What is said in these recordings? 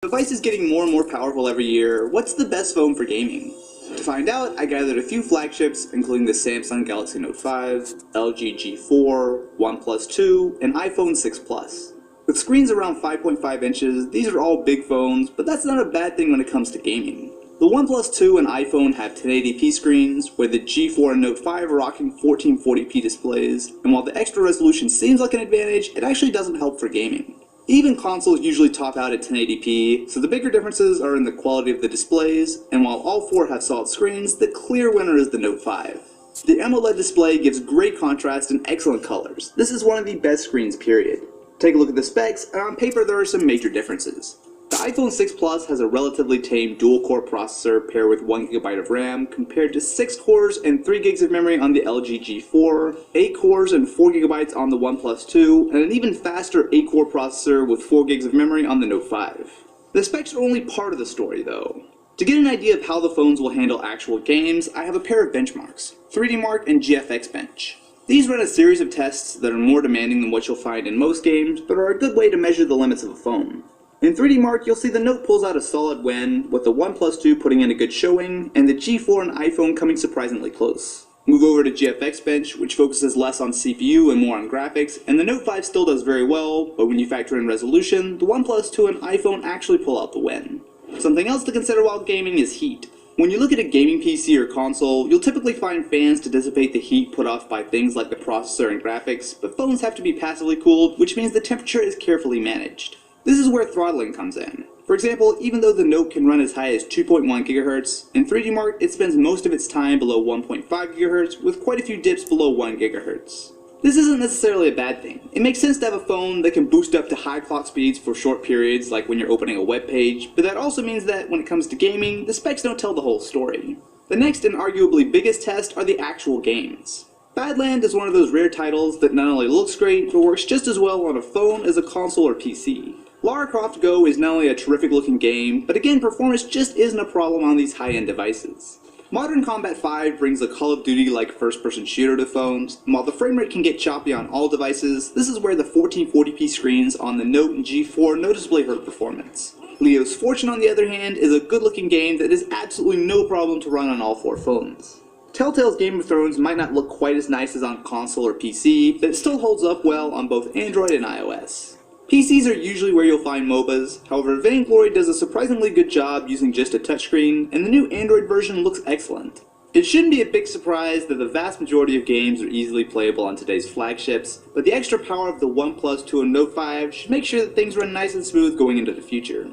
Device is getting more and more powerful every year. What's the best phone for gaming? To find out, I gathered a few flagships, including the Samsung Galaxy Note 5, LG G4, OnePlus 2, and iPhone 6 Plus. With screens around 5.5 inches, these are all big phones, but that's not a bad thing when it comes to gaming. The OnePlus 2 and iPhone have 1080p screens, where the G4 and Note 5 are rocking 1440p displays, and while the extra resolution seems like an advantage, it actually doesn't help for gaming. Even consoles usually top out at 1080p, so the bigger differences are in the quality of the displays, and while all four have solid screens, the clear winner is the Note 5. The AMOLED display gives great contrast and excellent colors. This is one of the best screens, period. Take a look at the specs, and on paper there are some major differences. The iPhone 6 Plus has a relatively tame dual-core processor paired with 1GB of RAM compared to 6 cores and 3GB of memory on the LG G4, 8 cores and 4GB on the OnePlus 2, and an even faster 8-core processor with 4GB of memory on the Note 5. The specs are only part of the story though. To get an idea of how the phones will handle actual games, I have a pair of benchmarks, 3D Mark and GFX Bench. These run a series of tests that are more demanding than what you'll find in most games, but are a good way to measure the limits of a phone. In 3D Mark, you'll see the Note pulls out a solid win, with the OnePlus 2 putting in a good showing, and the G4 and iPhone coming surprisingly close. Move over to GFX Bench, which focuses less on CPU and more on graphics, and the Note 5 still does very well, but when you factor in resolution, the OnePlus 2 and iPhone actually pull out the win. Something else to consider while gaming is heat. When you look at a gaming PC or console, you'll typically find fans to dissipate the heat put off by things like the processor and graphics, but phones have to be passively cooled, which means the temperature is carefully managed. This is where throttling comes in. For example, even though the Note can run as high as 2.1 GHz, in 3D Mark it spends most of its time below 1.5 GHz, with quite a few dips below 1 GHz. This isn't necessarily a bad thing. It makes sense to have a phone that can boost up to high clock speeds for short periods, like when you're opening a web page, but that also means that when it comes to gaming, the specs don't tell the whole story. The next and arguably biggest test are the actual games. Badland is one of those rare titles that not only looks great, but works just as well on a phone as a console or PC. Lara Croft Go is not only a terrific looking game, but again, performance just isn't a problem on these high-end devices. Modern Combat 5 brings a Call of Duty-like first-person shooter to phones, and while the frame rate can get choppy on all devices, this is where the 1440p screens on the Note and G4 noticeably hurt performance. Leo's Fortune, on the other hand, is a good-looking game that is absolutely no problem to run on all four phones. Telltale's Game of Thrones might not look quite as nice as on console or PC, but it still holds up well on both Android and iOS. PCs are usually where you'll find MOBAs, however Vainglory does a surprisingly good job using just a touchscreen, and the new Android version looks excellent. It shouldn't be a big surprise that the vast majority of games are easily playable on today's flagships, but the extra power of the OnePlus 2 and Note 5 should make sure that things run nice and smooth going into the future.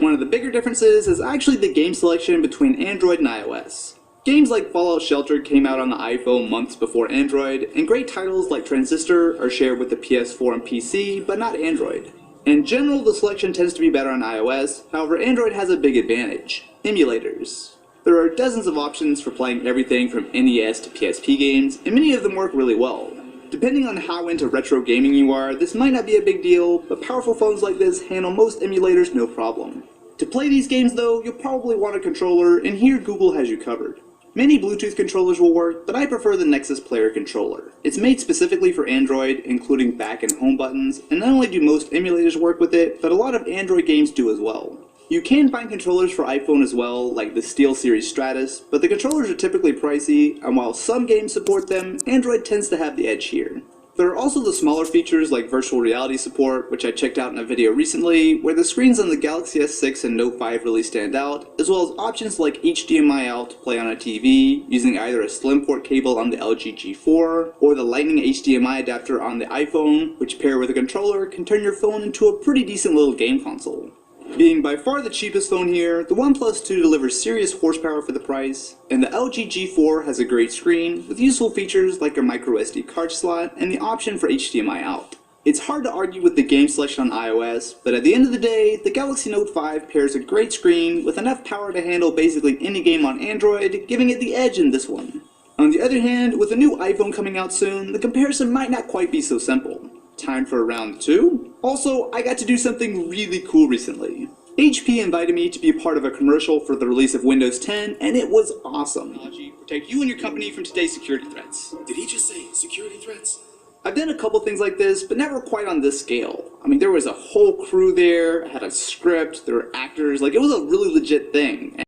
One of the bigger differences is actually the game selection between Android and iOS. Games like Fallout Shelter came out on the iPhone months before Android, and great titles like Transistor are shared with the PS4 and PC, but not Android. In general, the selection tends to be better on iOS, however Android has a big advantage: emulators. There are dozens of options for playing everything from NES to PSP games, and many of them work really well. Depending on how into retro gaming you are, this might not be a big deal, but powerful phones like this handle most emulators no problem. To play these games though, you'll probably want a controller, and here Google has you covered. Many Bluetooth controllers will work, but I prefer the Nexus Player controller. It's made specifically for Android, including back and home buttons, and not only do most emulators work with it, but a lot of Android games do as well. You can find controllers for iPhone as well, like the SteelSeries Stratus, but the controllers are typically pricey, and while some games support them, Android tends to have the edge here. There are also the smaller features like virtual reality support, which I checked out in a video recently, where the screens on the Galaxy S6 and Note 5 really stand out, as well as options like HDMI out to play on a TV, using either a slim port cable on the LG G4, or the Lightning HDMI adapter on the iPhone, which paired with a controller can turn your phone into a pretty decent little game console. Being by far the cheapest phone here, the OnePlus 2 delivers serious horsepower for the price, and the LG G4 has a great screen with useful features like a microSD card slot and the option for HDMI out. It's hard to argue with the game selection on iOS, but at the end of the day, the Galaxy Note 5 pairs a great screen with enough power to handle basically any game on Android, giving it the edge in this one. On the other hand, with a new iPhone coming out soon, the comparison might not quite be so simple. Time for round 2? Also, I got to do something really cool recently. HP invited me to be a part of a commercial for the release of Windows 10, and it was awesome. Protect you and your company from today's security threats. Did he just say security threats? I've done a couple things like this, but never quite on this scale. I mean, there was a whole crew there, I had a script, there were actors, like it was a really legit thing.